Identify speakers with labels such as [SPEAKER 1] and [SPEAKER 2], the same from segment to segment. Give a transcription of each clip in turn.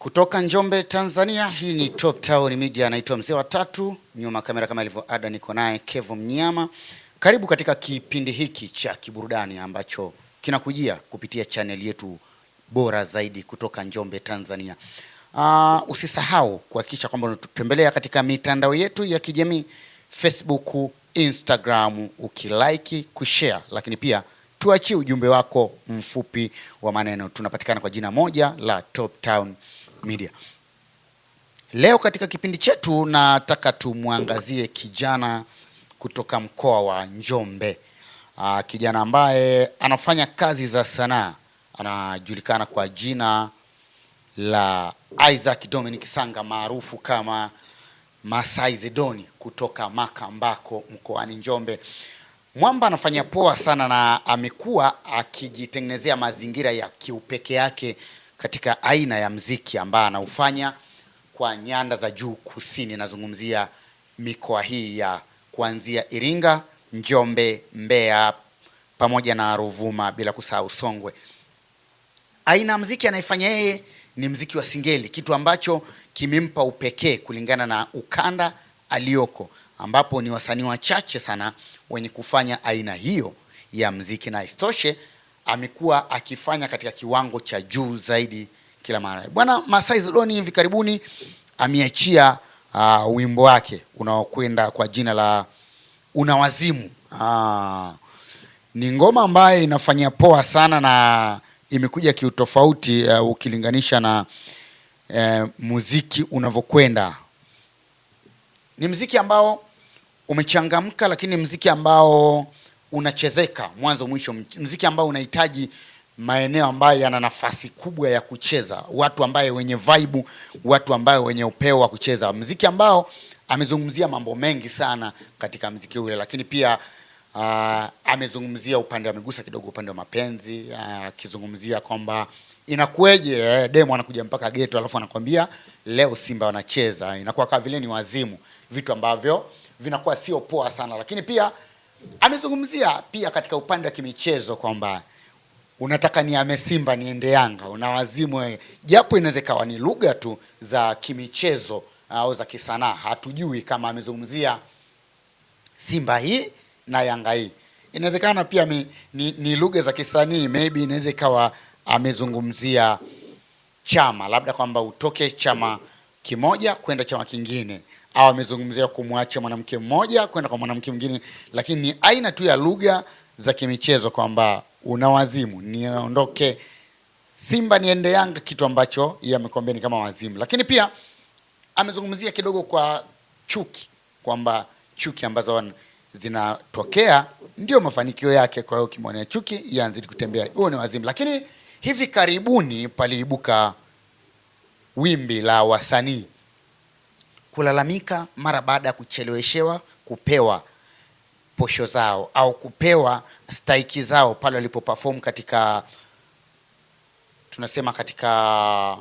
[SPEAKER 1] Kutoka Njombe, Tanzania, hii ni Top Town Media. Naitwa Mzee wa Tatu, nyuma kamera kama ilivyo ada niko naye Kevo Mnyama. Karibu katika kipindi hiki cha kiburudani ambacho kinakujia kupitia channel yetu bora zaidi kutoka Njombe, Tanzania. Usisahau kuhakikisha kwamba unatutembelea katika mitandao yetu ya kijamii Facebook, Instagram, ukilike, kushare, lakini pia tuachie ujumbe wako mfupi wa maneno. Tunapatikana kwa jina moja la Top Town Media. Leo katika kipindi chetu nataka tumwangazie kijana kutoka mkoa wa Njombe. Kijana ambaye anafanya kazi za sanaa, anajulikana kwa jina la Isaac Dominic Sanga maarufu kama Masai Zedoni kutoka Makambako mkoani Njombe. Mwamba anafanya poa sana na amekuwa akijitengenezea mazingira ya kiupeke yake katika aina ya mziki ambayo anaufanya kwa nyanda za juu kusini. Nazungumzia mikoa hii ya kuanzia Iringa, Njombe, Mbeya pamoja na Ruvuma, bila kusahau Songwe. Aina mziki anaifanya yeye ni mziki wa singeli, kitu ambacho kimempa upekee kulingana na ukanda alioko, ambapo ni wasanii wachache sana wenye kufanya aina hiyo ya mziki, na istoshe amekuwa akifanya katika kiwango cha juu zaidi kila mara. Bwana Masai Zedoni hivi karibuni ameachia wimbo wake unaokwenda kwa jina la Unawazimu. Ni ngoma ambayo inafanya poa sana na imekuja kiutofauti ukilinganisha na muziki unavyokwenda. Ni muziki ambao umechangamka, lakini muziki ambao unachezeka mwanzo mwisho, muziki ambao unahitaji maeneo ambayo yana nafasi kubwa ya kucheza, watu ambao wenye vibe, watu ambao wenye upeo wa kucheza. Muziki ambao amezungumzia mambo mengi sana katika muziki ule, lakini pia amezungumzia upande wa migusa kidogo, upande wa mapenzi, akizungumzia kwamba inakueje demo anakuja mpaka ghetto alafu anakuambia leo Simba wanacheza. Inakuwa kama vile ni wazimu, vitu ambavyo vinakuwa sio poa sana. Lakini pia amezungumzia pia katika upande wa kimichezo kwamba unataka ni ame Simba niende Yanga, unawazimu japo inaweza kawa ni lugha tu za kimichezo au za kisanaa. Hatujui kama amezungumzia Simba hii na Yanga hii. Inawezekana pia ni lugha za kisanii, maybe inaweza ikawa amezungumzia chama, labda kwamba utoke chama kimoja kwenda chama kingine, au amezungumzia kumwacha mwanamke mmoja kwenda kwa mwanamke mwingine, lakini ni aina tu ya lugha za kimichezo kwamba unawazimu niondoke Simba niende Yanga, kitu ambacho yeye amekwambia ni kama wazimu. Lakini pia amezungumzia kidogo kwa chuki, kwamba chuki ambazo zinatokea ndio mafanikio yake, kwa hiyo kimwona chuki yaanze kutembea, huo ni wazimu. Lakini hivi karibuni paliibuka wimbi la wasanii kulalamika mara baada ya kucheleweshewa kupewa posho zao au kupewa stahiki zao pale walipo perform katika, tunasema katika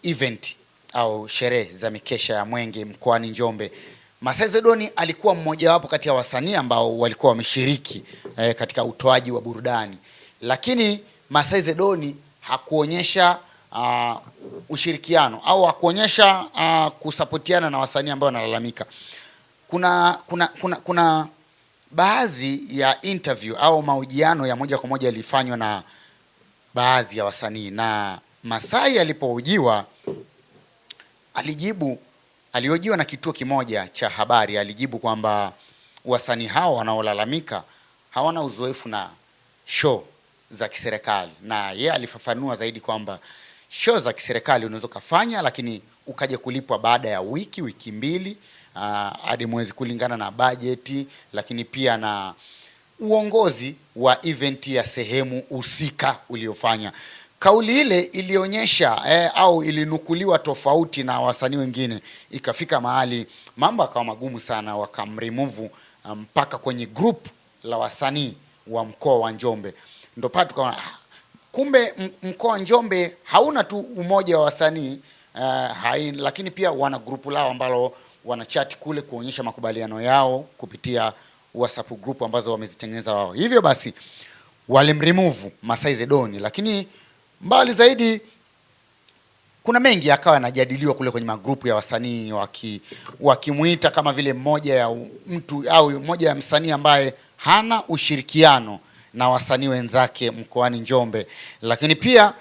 [SPEAKER 1] event au sherehe za mikesha ya Mwenge mkoani Njombe. Masai Zedoni alikuwa mmoja wapo kati ya wasanii ambao walikuwa wameshiriki katika utoaji wa burudani, lakini Masai Zedoni hakuonyesha ushirikiano au hakuonyesha kusapotiana na wasanii ambao wanalalamika. Kuna baadhi ya interview au mahojiano ya moja kwa moja yalifanywa na baadhi ya wasanii, na Masai alipohojiwa aliojiwa na kituo kimoja cha habari, alijibu kwamba wasanii hao wanaolalamika hawana uzoefu na show za kiserikali, na yeye alifafanua zaidi kwamba show za kiserikali unaweza kufanya, lakini ukaja kulipwa baada ya wiki mbili hadi mwezi kulingana na bajeti, lakini pia na uongozi wa event ya sehemu husika uliofanya. Kauli ile ilionyesha au ilinukuliwa tofauti na wasanii wengine, ikafika mahali mambo akawa magumu sana, wakamremove mpaka kwenye group la wasanii wa mkoa wa Njombe. Ndio patu kwa kumbe mkoa wa Njombe hauna tu umoja wa wasanii lakini pia wana grupu lao ambalo wanachat kule kuonyesha makubaliano yao kupitia WhatsApp group ambazo wamezitengeneza wao. Hivyo basi walimremove Masai Zedoni, lakini mbali zaidi kuna mengi akawa yanajadiliwa kule kwenye magrupu ya wasanii wakimuita kama vile mmoja ya mtu au mmoja ya msanii ambaye hana ushirikiano na wasanii wenzake mkoani Njombe, lakini pia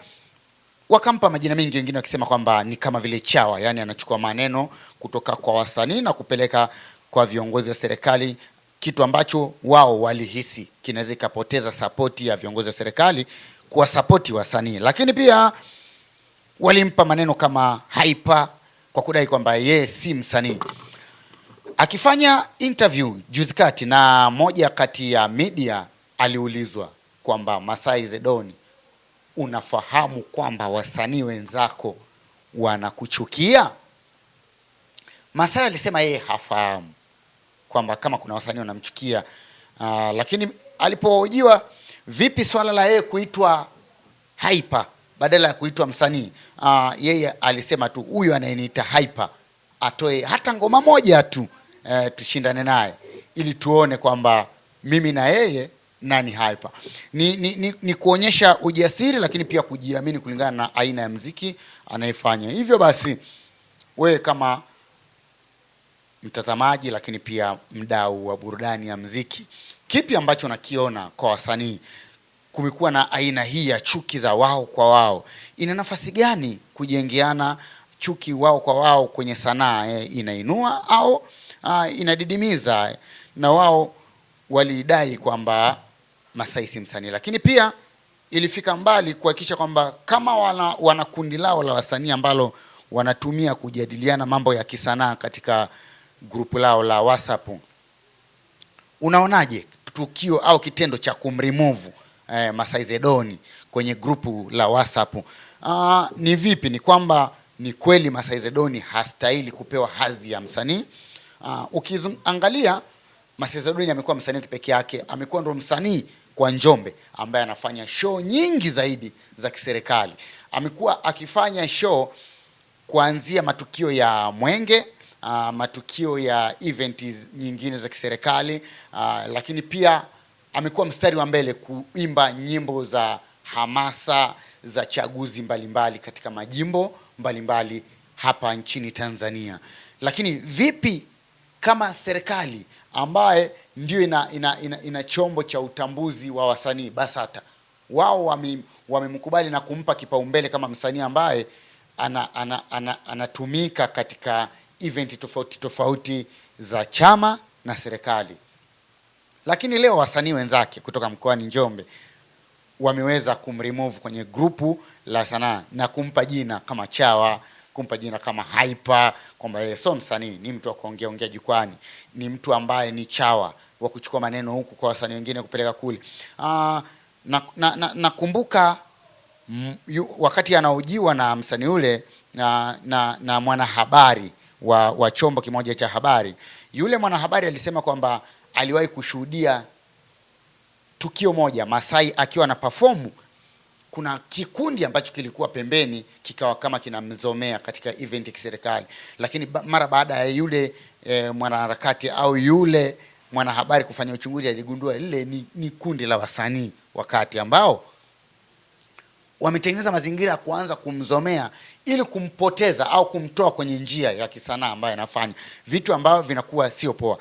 [SPEAKER 1] wakampa majina mengi, wengine wakisema kwamba ni kama vile chawa, yani anachukua maneno kutoka kwa wasanii na kupeleka kwa viongozi wa serikali, kitu ambacho wao walihisi kinaweza kupoteza sapoti ya viongozi wa serikali kwa sapoti wasanii. Lakini pia walimpa maneno kama hyper kwa kudai kwamba yeye si msanii. Akifanya interview juzi kati na moja kati ya media, aliulizwa kwamba Masai Zedoni, unafahamu kwamba wasanii wenzako wanakuchukia? Masai alisema yeye hafahamu kwamba kama kuna wasanii wanamchukia, lakini alipohojiwa vipi swala la yeye kuitwa hyper badala ya kuitwa msanii, yeye alisema tu huyu anayeniita hyper atoe hata ngoma moja tu, tushindane naye ili tuone kwamba mimi na yeye nani hyper. Ni kuonyesha ujasiri, lakini pia kujiamini kulingana na aina ya muziki anayefanya. Hivyo basi wewe kama mtazamaji, lakini pia mdau wa burudani ya muziki, kipi ambacho nakiona kwa wasanii? Kumekuwa na aina hii ya chuki za wao kwa wao, ina nafasi gani kujengeana chuki wao kwa wao kwenye sanaa? Inainua au inadidimiza? Na wao walidai kwamba Masai si msanii, lakini pia ilifika mbali kuhakikisha kwamba kama wana kundi lao la wasanii ambalo wanatumia kujadiliana mambo ya kisanaa katika grupu lao la WhatsApp. Unaonaje tukio au kitendo cha kumremove Masai Zedoni kwenye grupu la WhatsApp? Ni vipi? Ni kwamba ni kweli Masai Zedoni hastahili kupewa hadhi ya msanii? Ukiangalia Masai Zedoni amekuwa msanii peke yake, amekuwa ndo msanii kwa Njombe ambaye anafanya show nyingi zaidi za kiserikali. Amekuwa akifanya show kuanzia matukio ya Mwenge, matukio ya event nyingine za kiserikali, lakini pia amekuwa mstari wa mbele kuimba nyimbo za hamasa za chaguzi mbalimbali katika majimbo mbalimbali hapa nchini Tanzania. Lakini vipi kama serikali ambaye ndio ina chombo cha utambuzi wa wasanii, BASATA, wao wamemkubali na kumpa kipaumbele kama msanii ambaye anatumika katika event tofauti tofauti za chama na serikali. Lakini leo wasanii wenzake kutoka mkoani Njombe wameweza kumremove kwenye grupu la sanaa na kumpa jina kama chawa, kumpa jina kama hyper, kwamba yeye sio msanii, ni mtu wa kuongea jukwani, ni mtu ambaye ni chawa wa kuchukua maneno huku kwa wasanii wengine kupeleka kule. Nakumbuka wakati anaojiwa na msanii ule na mwanahabari wa chombo kimoja cha habari, yule mwanahabari alisema kwamba aliwahi kushuhudia tukio moja Masai akiwa na perform, kuna kikundi ambacho kilikuwa pembeni kikawa kama kinamzomea katika event ya kiserikali, lakini mara baada ya yule mwanaharakati au yule mwanahabari kufanya uchunguzi aligundua lile ni kundi la wasanii wakati ambao wametengeneza mazingira ya kuanza kumzomea ili kumpoteza au kumtoa kwenye njia ya kisanaa ambayo anafanya vitu ambavyo vinakuwa sio poa.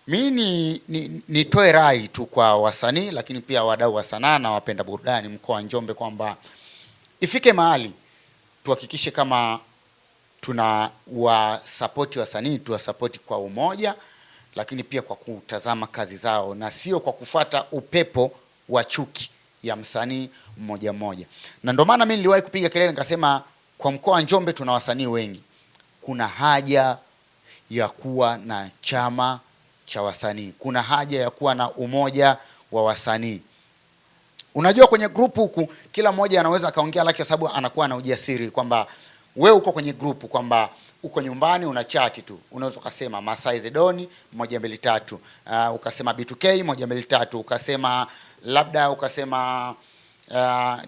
[SPEAKER 1] Mimi nitoe rai tu kwa wasanii, lakini pia wadau wa sanaa na wapenda burudani mkoa wa Njombe kwamba ifike mahali tuhakikishe kama tuna support wasanii, tuwasapoti kwa umoja, lakini pia kwa kutazama kazi zao na sio kwa kufata upepo wa chuki ya msanii mmoja mmoja. Na ndio maana mimi niliwahi kupiga kelele nikasema kwa mkoa wa Njombe tuna wasanii wengi, kuna haja ya kuwa na chama cha wasanii, kuna haja ya kuwa na umoja wa wasanii. Unajua kwenye grupu huku kila mmoja anaweza akaongea lake, sababu anakuwa na ujasiri kwamba wewe uko kwenye grupu, kwamba uko nyumbani una chat tu, unaweza kusema Masai Zedoni 1 2 3, ukasema B2K 1 2 3, ukasema labda ukasema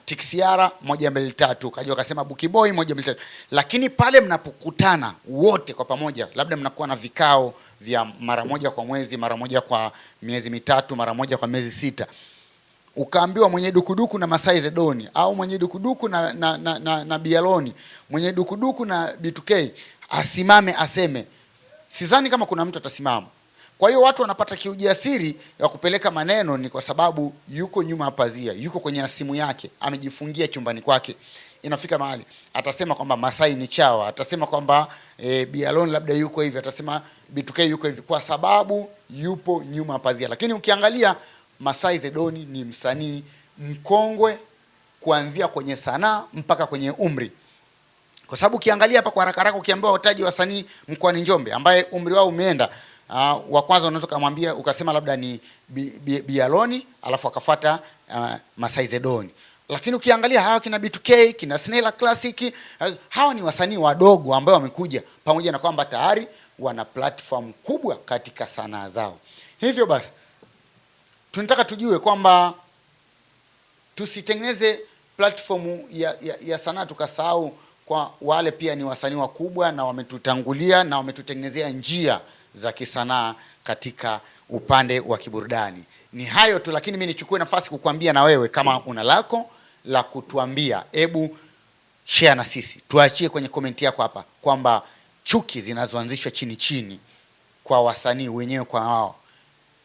[SPEAKER 1] Tixiara 1 2 3, ukajua ukasema Bukiboy 1 2 3. Lakini pale mnapokutana wote kwa pamoja, labda mnakuwa na vikao vya mara moja kwa mwezi, mara moja kwa miezi mitatu, mara moja kwa miezi 6, ukaambiwa mwenye dukuduku na Masai Zedoni au mwenye dukuduku na Bialoni, mwenye dukuduku na B2K asimame aseme, sidhani kama kuna mtu atasimama. Kwa hiyo watu wanapata kiujasiri ya kupeleka maneno, ni kwa sababu yuko nyuma pazia, yuko kwenye simu yake, amejifungia chumbani kwake. Inafika mahali atasema kwamba Masai ni chawa, atasema kwamba Bialoni labda yuko hivi, atasema B2K yuko hivi, kwa sababu yupo nyuma pazia. Lakini ukiangalia Masai Zedoni ni msanii mkongwe kuanzia kwenye sanaa mpaka kwenye umri. Kwa sababu ukiangalia hapa kwa haraka haraka, ukiambiwa wataji wasanii mkoani Njombe ambaye umri wao umeenda, wa kwanza unaweza kumwambia ukasema labda ni Bialoni, alafu akafuata Masai Zedoni. Lakini ukiangalia hawa kina B2K, kina Snella Classic, hawa ni wasanii wadogo ambao wamekuja, pamoja na kwamba tayari wana platform kubwa katika sanaa zao. Hivyo basi tunataka tujue kwamba tusitengeneze platform ya sanaa tukasahau kwa wale pia ni wasanii wakubwa na wametutangulia na wametutengenezea njia za kisanaa katika upande wa kiburudani. Ni hayo tu, lakini mimi nichukue nafasi kukuambia na wewe kama una lako la kutuambia, hebu share na sisi. Tuachie kwenye komenti yako hapa kwamba chuki zinazoanzishwa chini chini kwa wasanii wenyewe kwa wao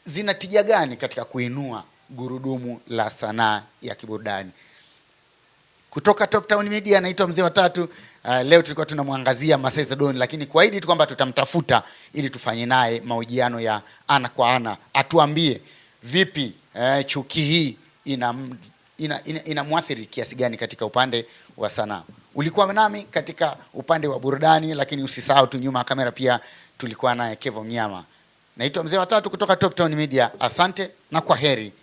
[SPEAKER 1] zina tija gani katika kuinua gurudumu la sanaa ya kiburudani. Kutoka Top Town Media, naitwa Mzee wa Tatu. Leo tulikuwa tunamwangazia Masai Zedoni, lakini kuahidi tu kwamba tutamtafuta ili tufanye naye mahojiano ya ana kwa ana, atuambie vipi chuki hii inamwathiri kiasi gani katika upande wa sanaa. Ulikuwa nami katika upande wa burudani, lakini usisahau tu nyuma kamera pia tulikuwa naye Kevo Mnyama. Naitwa Mzee wa Tatu kutoka Top Town Media. Asante na kwaheri.